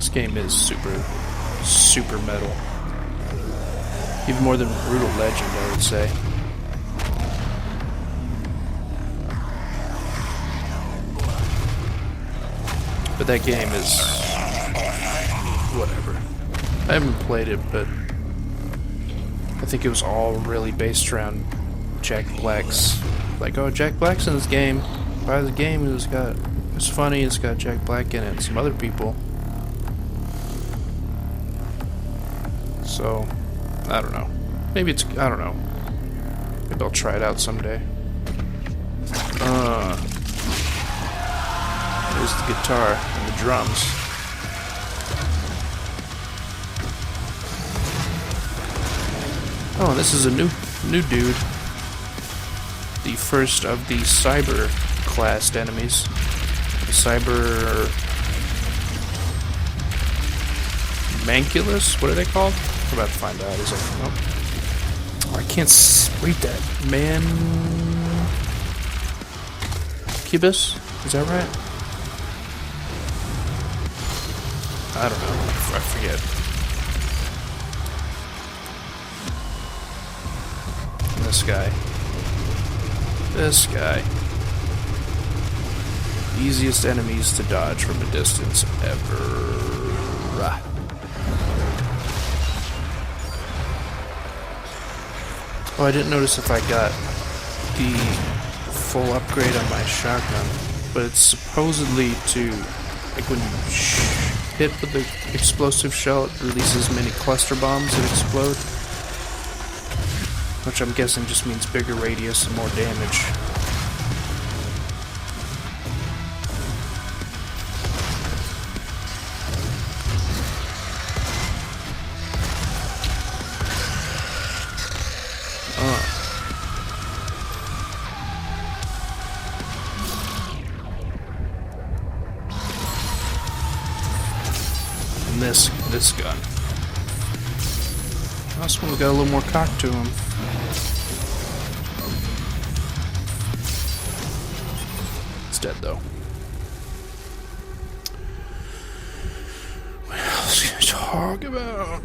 This game is super metal. Even more than Brutal Legend, I would say. But that game is whatever. I haven't played it, but I think it was all really based around Jack Black's. Like, oh, Jack Black's in this game. Buy the game. It's funny. It's got Jack Black in it and some other people. So, I don't know. Maybe it's, I don't know. Maybe I'll try it out someday. There's the guitar and the drums. Oh, this is a new dude. The first of the cyber classed enemies. The cyber Manculus? What are they called? I'm about to find out. Is it? Oh, I can't read that. Cubus? Is that right? I don't know. I forget. And this guy. Easiest enemies to dodge from a distance ever. Oh, I didn't notice if I got the full upgrade on my shotgun, but it's supposedly to, like, when you hit with the explosive shell, it releases many cluster bombs that explode, which I'm guessing just means bigger radius and more damage. This gun. This one's got a little more cock to him. It's dead though. What else can I talk about?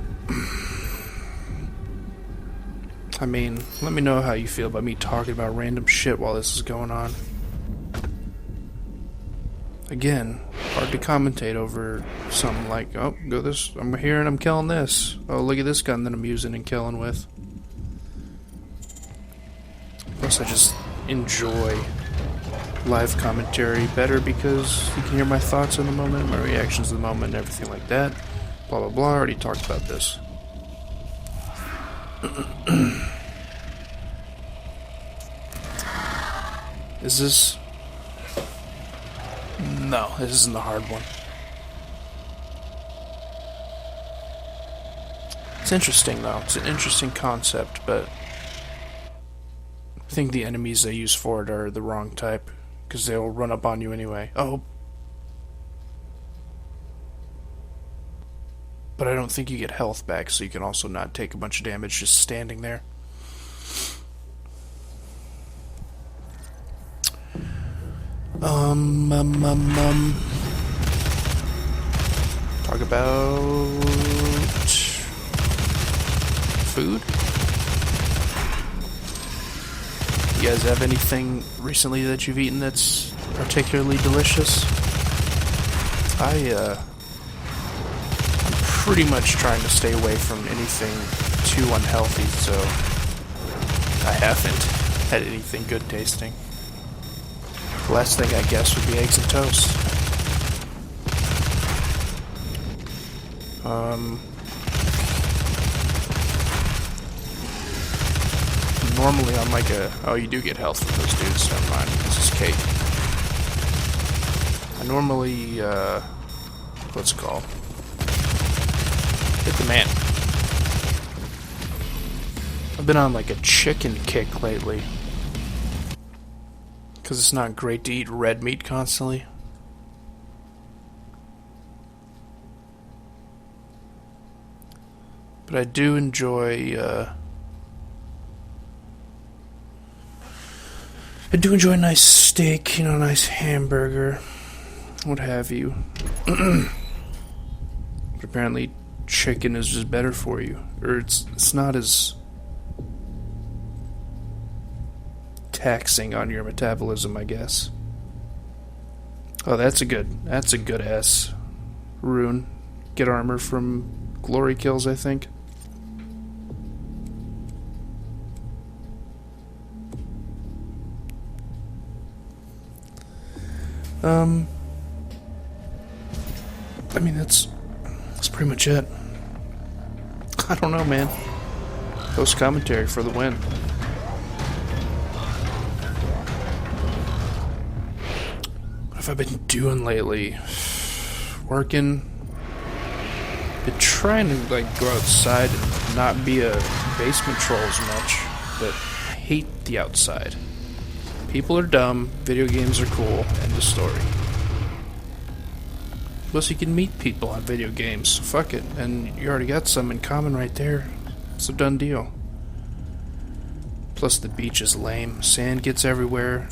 I mean, let me know how you feel about me talking about random shit while this is going on. Again, hard to commentate over something like, oh, I'm here and I'm killing this. Oh, look at this gun that I'm using and killing with. Plus, I just enjoy live commentary better because you can hear my thoughts in the moment, my reactions in the moment, and everything like that. Blah, blah, blah. I already talked about this. Is this... No, this isn't the hard one. It's interesting, though. It's an interesting concept, but I think the enemies they use for it are the wrong type, because they'll run up on you anyway. Oh. But I don't think you get health back, so you can also not take a bunch of damage just standing there. Talk about food. You guys have anything recently that you've eaten that's particularly delicious? I'm pretty much trying to stay away from anything too unhealthy, so I haven't had anything good tasting. The last thing I guess would be eggs and toast. Normally I'm like oh, you do get health from those dudes, never mind, this is cake. I normally, what's it called? Hit the man. I've been on like a chicken kick lately. Because it's not great to eat red meat constantly. But I do enjoy, a nice steak, you know, a nice hamburger, what have you. But apparently chicken is just better for you. Or it's not as taxing on your metabolism, I guess. Oh, that's a good ass rune. Get armor from glory kills, I think. I mean, that's pretty much it. I don't know, man. Post commentary for the win. What have I been doing lately? Working. Been trying to like go outside and not be a basement troll as much, but I hate the outside. People are dumb, video games are cool, end of story. Plus you can meet people on video games, so fuck it, and you already got some in common right there. It's a done deal. Plus the beach is lame, sand gets everywhere.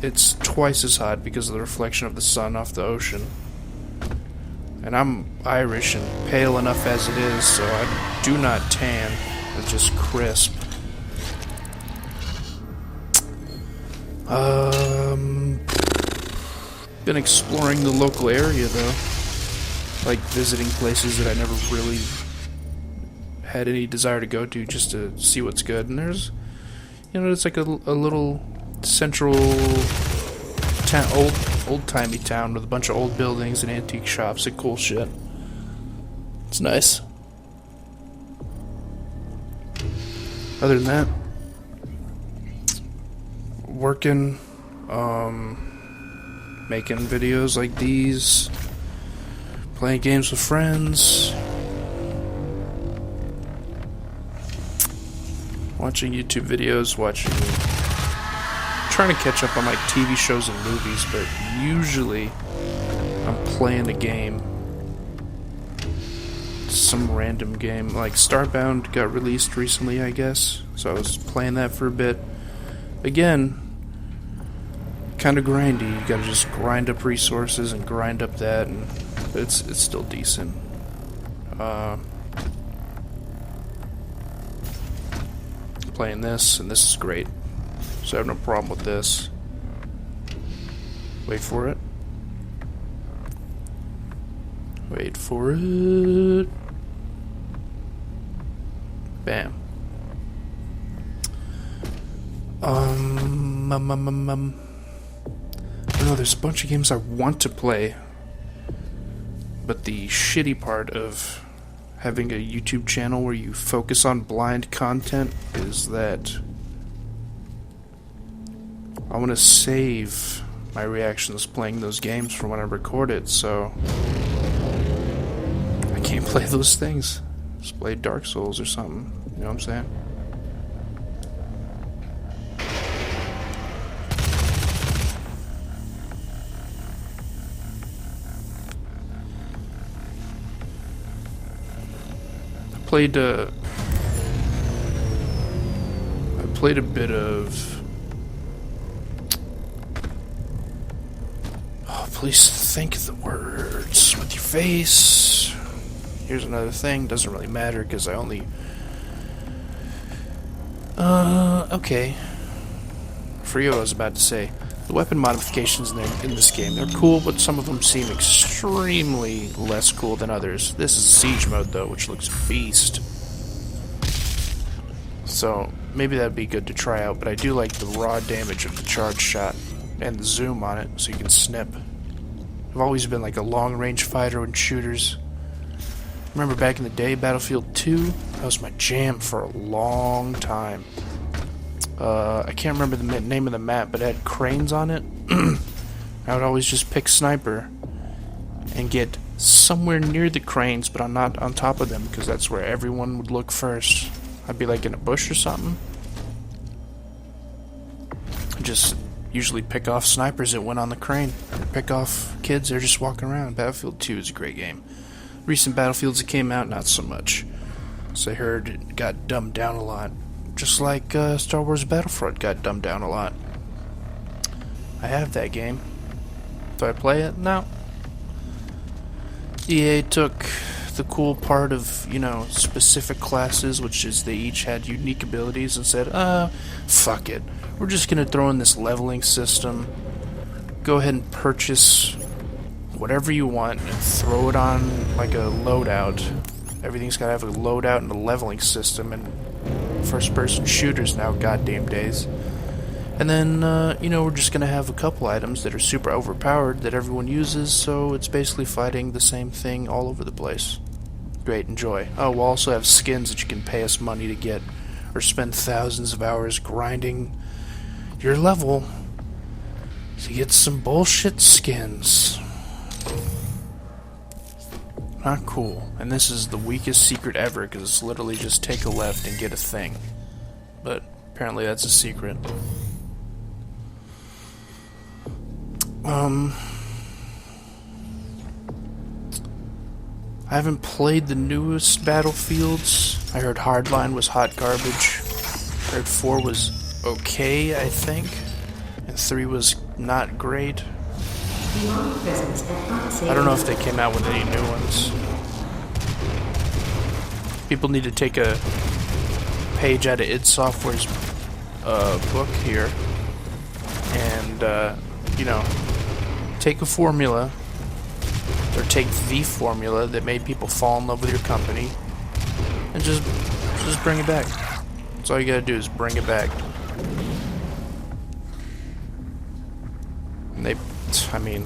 It's twice as hot because of the reflection of the sun off the ocean. And I'm Irish and pale enough as it is, so I do not tan. It's just crisp. Been exploring the local area though. Like visiting places that I never really had any desire to go to just to see what's good. And there's, you know, it's like a little central town, old-timey town with a bunch of old buildings and antique shops and cool shit. It's nice. Other than that, working, making videos like these, playing games with friends, watching YouTube videos, trying to catch up on like TV shows and movies, but usually I'm playing a game. Some random game, like Starbound got released recently, I guess, so I was playing that for a bit. Again, kind of grindy. You gotta just grind up resources and grind up that, and it's still decent. Playing this, and this is great. So I have no problem with this. Wait for it. Wait for it. Bam. I don't know, there's a bunch of games I want to play, but the shitty part of having a YouTube channel where you focus on blind content is that I want to save my reactions playing those games for when I record it, so I can't play those things. Just play Dark Souls or something, you know what I'm saying? I played a bit of... Oh, please think of the words with your face. Here's another thing, doesn't really matter because I only... okay. I forget what I was about to say. The weapon modifications in this game, they're cool, but some of them seem extremely less cool than others. This is Siege mode, though, which looks beast. So, maybe that'd be good to try out, but I do like the raw damage of the charge shot and the zoom on it, so you can snip. I've always been like a long-range fighter in shooters. Remember back in the day, Battlefield 2? That was my jam for a long time. I can't remember the name of the map, but it had cranes on it. I would always just pick sniper and get somewhere near the cranes, but I'm not on top of them because that's where everyone would look first. I'd be like in a bush or something. Just usually pick off snipers that went on the crane, or pick off kids that are just walking around. Battlefield 2 is a great game. Recent Battlefields that came out, not so much. So I heard it got dumbed down a lot. Just like Star Wars Battlefront got dumbed down a lot. I have that game. Do I play it? No. EA took the cool part of, you know, specific classes, which is they each had unique abilities, and said, fuck it. We're just gonna throw in this leveling system. Go ahead and purchase whatever you want and throw it on like a loadout. Everything's gotta have a loadout and a leveling system, and first-person shooters now, goddamn days. And then, you know, we're just gonna have a couple items that are super overpowered that everyone uses, so it's basically fighting the same thing all over the place. Great, enjoy. Oh, we'll also have skins that you can pay us money to get, or spend thousands of hours grinding your level to get some bullshit skins. Not cool. And this is the weakest secret ever, because it's literally just take a left and get a thing. But apparently that's a secret. I haven't played the newest Battlefields. I heard Hardline was hot garbage. I heard 4 was okay, I think. And 3 was not great. I don't know if they came out with any new ones. People need to take a page out of id Software's book here and, you know, take a formula, or take the formula that made people fall in love with your company, and just bring it back. That's all you gotta do, is bring it back. And I mean,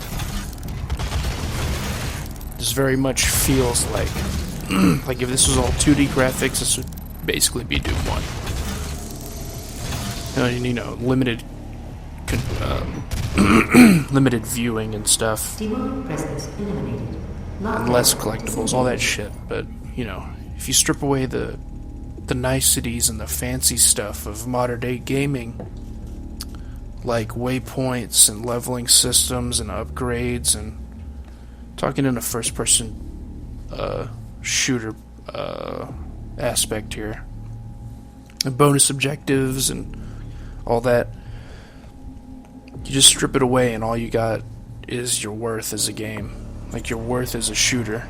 this very much feels like, like if this was all 2D graphics, this would basically be Doom 1. You know, limited limited viewing and stuff, and less collectibles, all that shit. But, you know, if you strip away the niceties and the fancy stuff of modern day gaming, like waypoints and leveling systems and upgrades, and talking in a first person shooter aspect here, and bonus objectives and all that, you just strip it away and all you got is your worth as a game. Like, your worth as a shooter.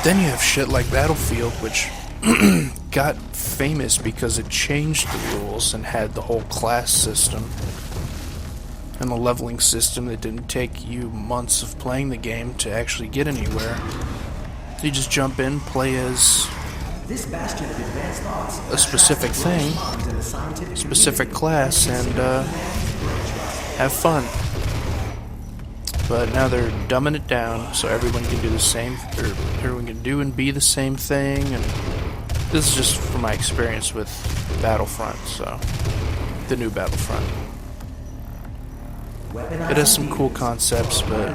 Then you have shit like Battlefield, which got famous because it changed the rules and had the whole class system and the leveling system that didn't take you months of playing the game to actually get anywhere. You just jump in, play as a specific thing, specific class, and have fun. But now they're dumbing it down so everyone can do the same, or everyone can do and be the same thing. And this is just from my experience with Battlefront, so the new Battlefront. It has some cool concepts, but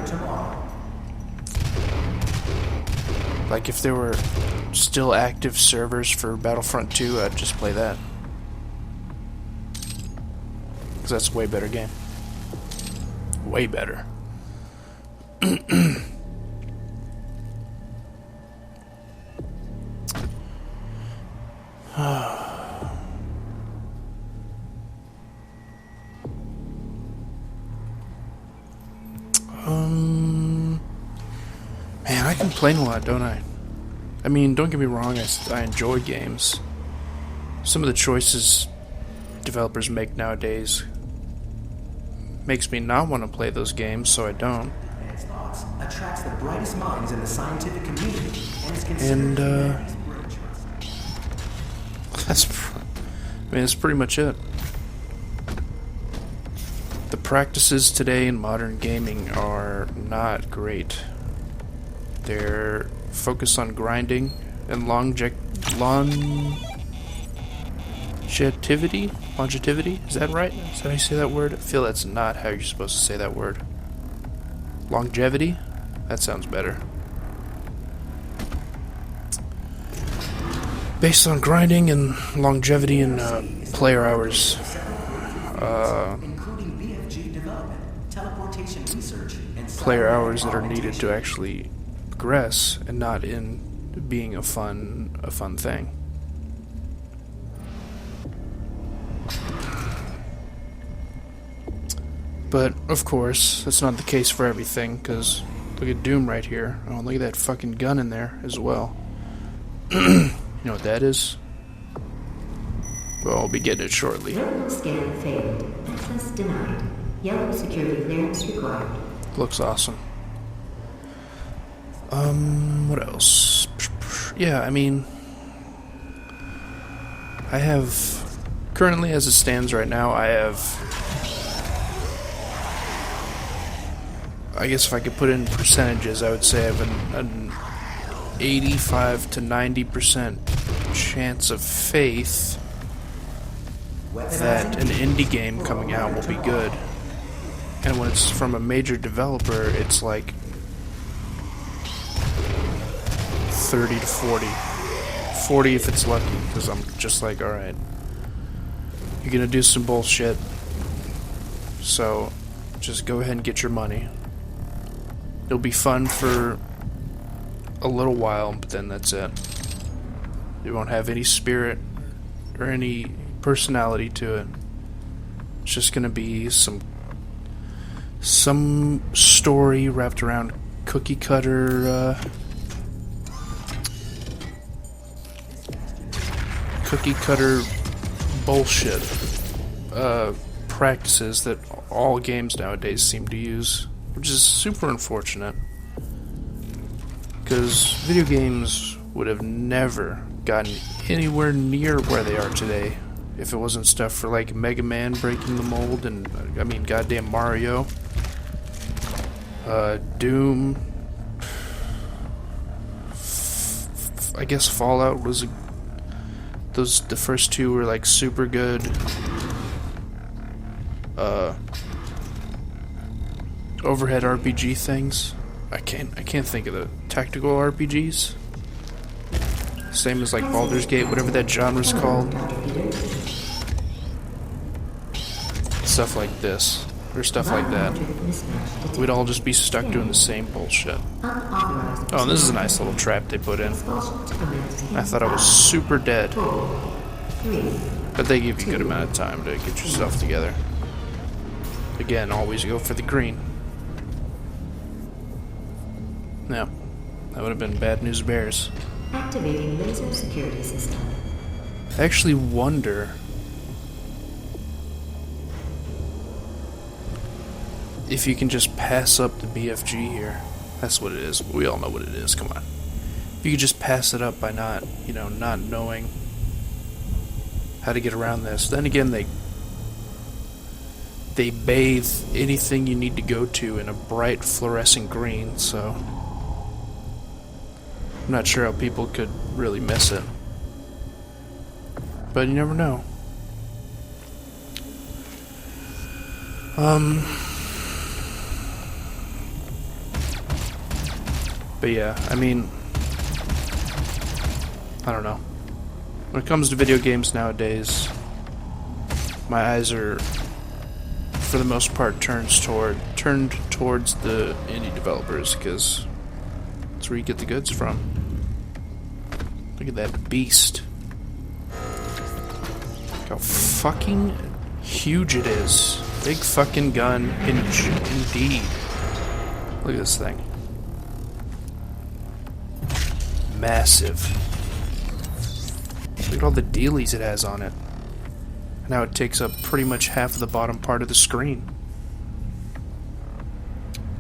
like if there were still active servers for Battlefront 2, I'd just play that. Because that's a way better game. Way better. Man, I complain a lot, don't I? I mean, don't get me wrong, I enjoy games. Some of the choices developers make nowadays makes me not want to play those games, so I don't. Attracts the brightest minds in the scientific community and is And that's pretty much it. The practices today in modern gaming are not great. They're focused on grinding and longevity. Longevity? Is that right? Is that how you say that word? I feel that's not how you're supposed to say that word. Longevity? That sounds better. Based on grinding and longevity and player hours. Player hours that are needed to actually progress and not in being a fun thing. But, of course, that's not the case for everything, because look at Doom right here. Oh, look at that fucking gun in there as well. You know what that is? Well, I'll be getting it shortly. Retinal scan failed. Access denied. Yellow security clearance required. Looks awesome. What else? Yeah, I mean, I have, currently as it stands right now, I guess if I could put in percentages, I would say I have an 85 to 90% chance of faith that an indie game coming out will be good. And when it's from a major developer, it's like 30 to 40. 40 if it's lucky, because I'm just like, alright, you're gonna do some bullshit, so just go ahead and get your money. It'll be fun for a little while, but then that's it. You won't have any spirit or any personality to it. It's just gonna be some story wrapped around cookie cutter bullshit practices that all games nowadays seem to use, which is super unfortunate, because video games would have never gotten anywhere near where they are today if it wasn't stuff for like Mega Man breaking the mold, and I mean goddamn Mario, Doom, I guess Fallout was the first two were like super good. Overhead RPG things. I can't think of the tactical RPGs. Same as like Baldur's Gate, whatever that genre's called. Stuff like this, or stuff like that. We'd all just be stuck doing the same bullshit. Oh, and this is a nice little trap they put in. I thought I was super dead. But they give you a good amount of time to get yourself together. Again, always go for the green. No, that would have been bad news bears. Activating laser security system. I actually wonder if you can just pass up the BFG here. That's what it is. We all know what it is. Come on. If you could just pass it up by not knowing how to get around this. Then again, they bathe anything you need to go to in a bright fluorescent green, so I'm not sure how people could really miss it. But you never know. But yeah, I mean, I don't know. When it comes to video games nowadays, my eyes are, for the most part, turned towards the indie developers, because that's where you get the goods from. Look at that beast. Look how fucking huge it is. Big fucking gun, indeed. Look at this thing. Massive. Look at all the dealies it has on it. Now it takes up pretty much half of the bottom part of the screen.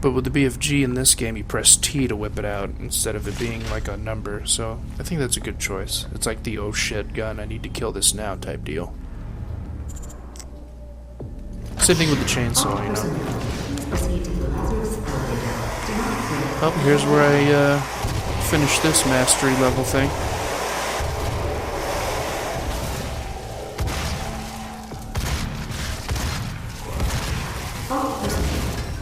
But with the BFG in this game, you press T to whip it out instead of it being like a number, so I think that's a good choice. It's like the oh shit gun, I need to kill this now type deal. Same thing with the chainsaw, you know. Oh, here's where I finish this mastery level thing.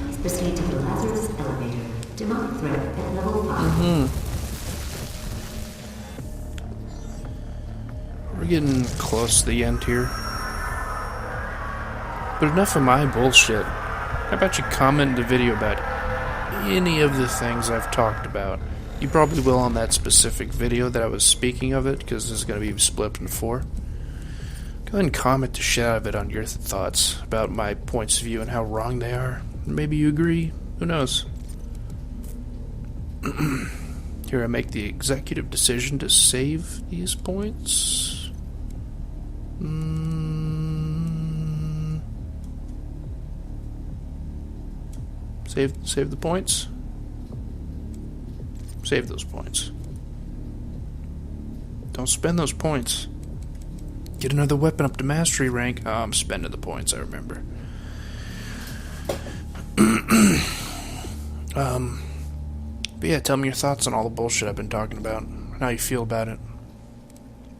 Please proceed to the Lazarus elevator. Demonic threat at level 5. We're getting close to the end here. But enough of my bullshit. How about you comment in the video about any of the things I've talked about? You probably will on that specific video that I was speaking of it, because this is going to be split in 4. Go ahead and comment the shit out of it on your thoughts about my points of view and how wrong they are. Maybe you agree. Who knows? Here I make the executive decision to save these points. Save the points. Save those points. Don't spend those points. Get another weapon up to mastery rank. Oh, I'm spending the points, I remember. But yeah, tell me your thoughts on all the bullshit I've been talking about, and how you feel about it.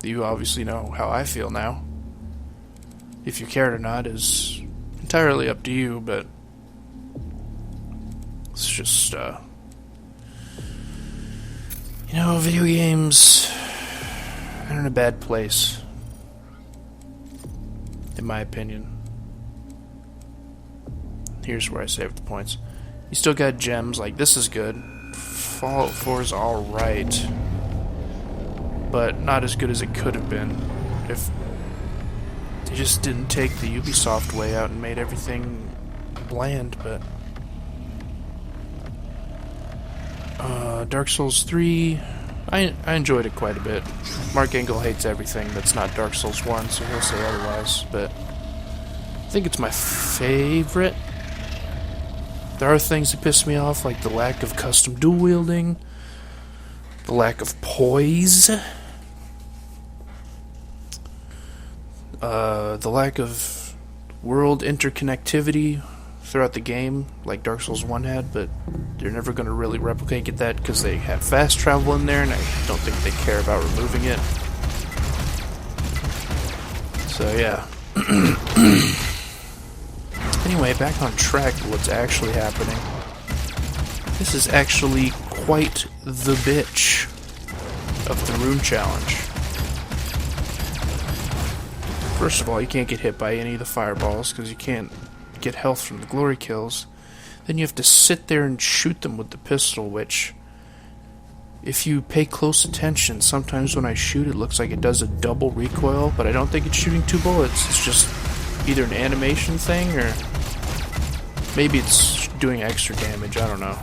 You obviously know how I feel now. If you care or not is entirely up to you, but it's just, you know, video games are in a bad place, in my opinion. Here's where I save the points. You still got gems, like this is good. Fallout 4 is alright, but not as good as it could have been if they just didn't take the Ubisoft way out and made everything bland. But Dark Souls 3, I enjoyed it quite a bit. Mark Engel hates everything that's not Dark Souls 1, so he'll say otherwise, but I think it's my favorite. There are things that piss me off, like the lack of custom dual wielding, the lack of poise, the lack of world interconnectivity throughout the game, like Dark Souls 1 had, but they're never going to really replicate that because they have fast travel in there, and I don't think they care about removing it. So yeah. Anyway, back on track to what's actually happening. This is actually quite the bitch of the Rune Challenge. First of all, you can't get hit by any of the fireballs because you can't get health from the glory kills. Then you have to sit there and shoot them with the pistol, which, if you pay close attention, sometimes when I shoot it looks like it does a double recoil, but I don't think it's shooting 2 bullets. It's just either an animation thing or maybe it's doing extra damage, I don't know.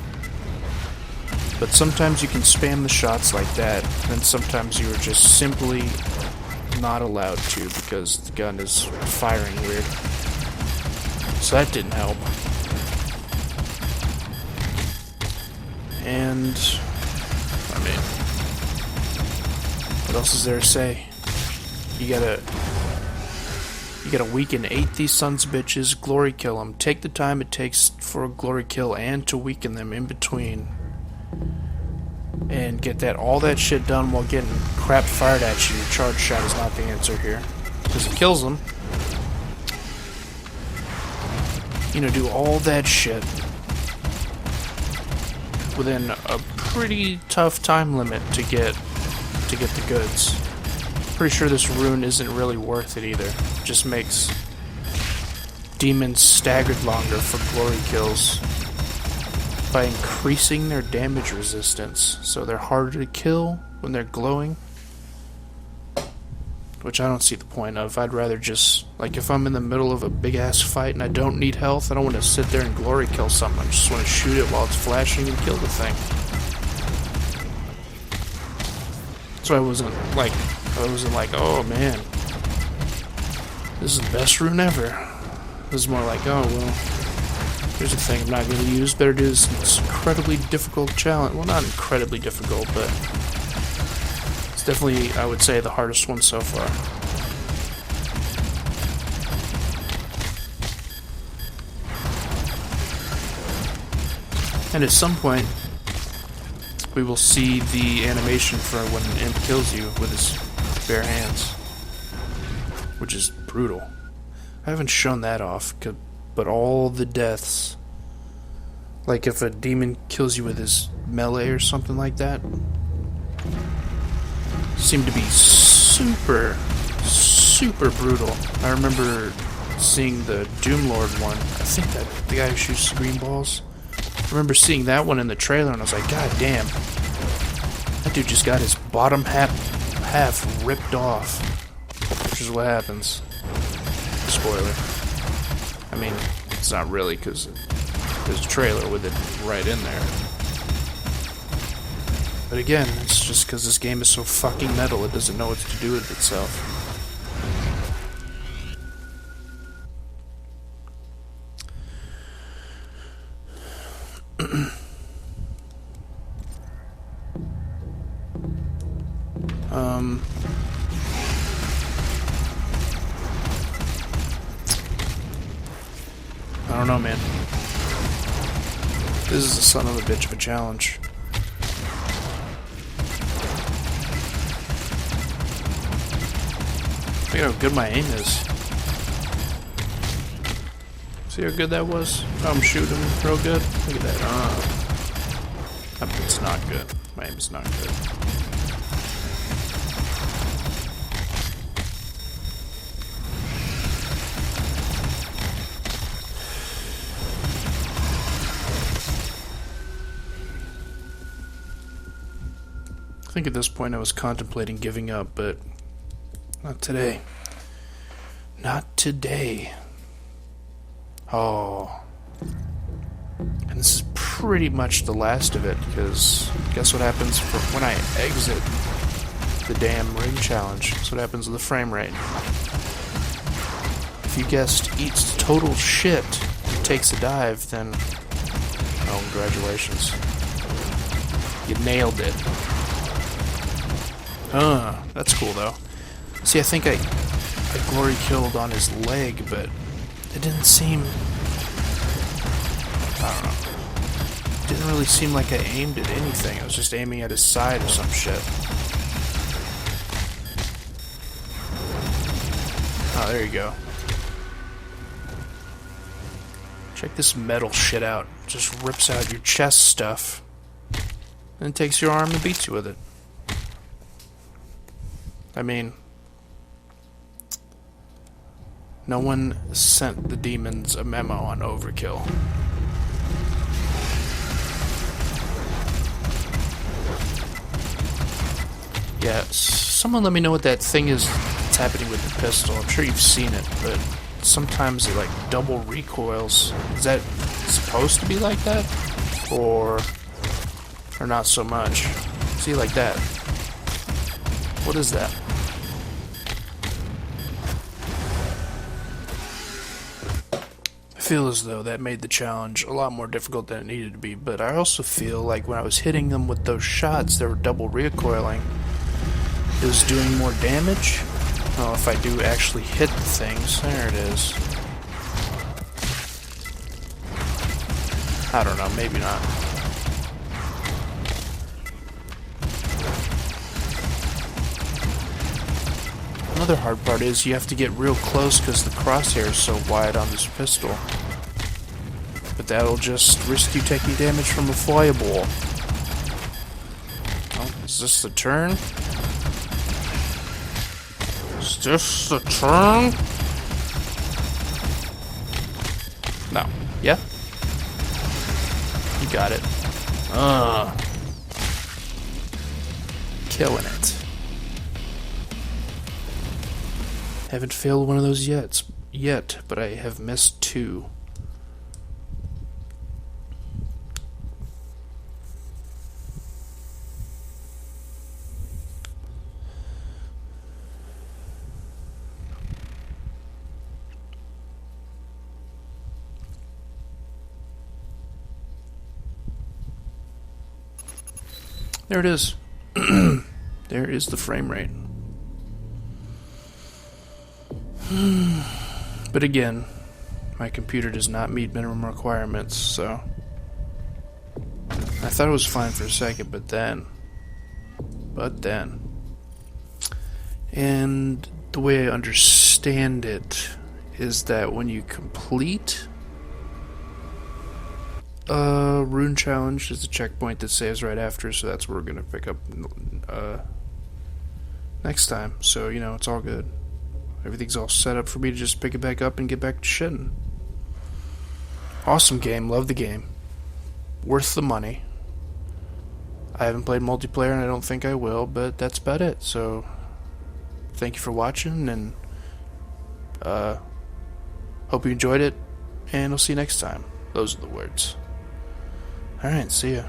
But sometimes you can spam the shots like that, and sometimes you are just simply not allowed to because the gun is firing weird. So that didn't help. And I mean, what else is there to say? You gotta weaken 8 these sons of bitches, glory kill them, take the time it takes for a glory kill and to weaken them in between, and get all that shit done while getting crap fired at you. Charge shot is not the answer here, because it kills them. You know, do all that shit within a pretty tough time limit to get the goods. Pretty sure this rune isn't really worth it either. It just makes demons staggered longer for glory kills by increasing their damage resistance, so they're harder to kill when they're glowing, which I don't see the point of. I'd rather just, like, if I'm in the middle of a big ass fight and I don't need health, I don't want to sit there and glory kill something. I just want to shoot it while it's flashing and kill the thing. So I wasn't like, oh man, this is the best rune ever. It was more like, oh well, here's a thing I'm not going to use. Better do this incredibly difficult challenge. Well, not incredibly difficult, but it's definitely, I would say, the hardest one so far. And at some point, we will see the animation for when an imp kills you with his bare hands, which is brutal. I haven't shown that off, but all the deaths, like if a demon kills you with his melee or something like that, seem to be super, super brutal. I remember seeing the Doomlord one. I think that the guy who shoots green balls. I remember seeing that one in the trailer, and I was like, God damn, that dude just got his bottom half ripped off, which is what happens. spoiler. I mean, it's not really, because there's a trailer with it right in there. But again, it's just because this game is so fucking metal, it doesn't know what to do with itself. I don't know, man. This is a son of a bitch of a challenge. Look at how good my aim is. See how good that was? I'm shooting real good. Look at that. It's not good. My aim's not good. I think at this point I was contemplating giving up, but not today. Not today. Oh. And this is pretty much the last of it, because guess what happens when I exit the damn ring challenge? That's what happens with the frame rate. If you guessed eats total shit takes a dive, then oh, congratulations. You nailed it. That's cool though. See, I think I glory killed on his leg, but it didn't seem... I don't know. It didn't really seem like I aimed at anything. I was just aiming at his side or some shit. Oh, there you go. Check this metal shit out. It just rips out your chest stuff. And takes your arm and beats you with it. I mean, no one sent the demons a memo on overkill. Yeah, someone let me know what that thing is that's happening with the pistol. I'm sure you've seen it, but sometimes it like double recoils. Is that supposed to be like that? Or not so much? See, like that. What is that? I feel as though that made the challenge a lot more difficult than it needed to be, but I also feel like when I was hitting them with those shots, they were double recoiling. It was doing more damage. Oh, if I do actually hit the things. There it is. I don't know, maybe not. Another hard part is you have to get real close because the crosshair is so wide on this pistol. But that'll just risk you taking damage from a fireball. Oh, is this the turn? Is this the turn? No. Yeah? You got it. Killing it. Haven't failed one of those yet, but I have missed 2. There it is. There is the frame rate. But again, my computer does not meet minimum requirements, so I thought it was fine for a second, but then, and the way I understand it is that when you complete a rune challenge, there's a checkpoint that saves right after, so that's where we're gonna pick up next time. So you know, it's all good. Everything's all set up for me to just pick it back up and get back to shitting. Awesome game, love the game. Worth the money. I haven't played multiplayer and I don't think I will, but that's about it. So, thank you for watching, and Hope you enjoyed it, and I'll see you next time. Those are the words. Alright, see ya.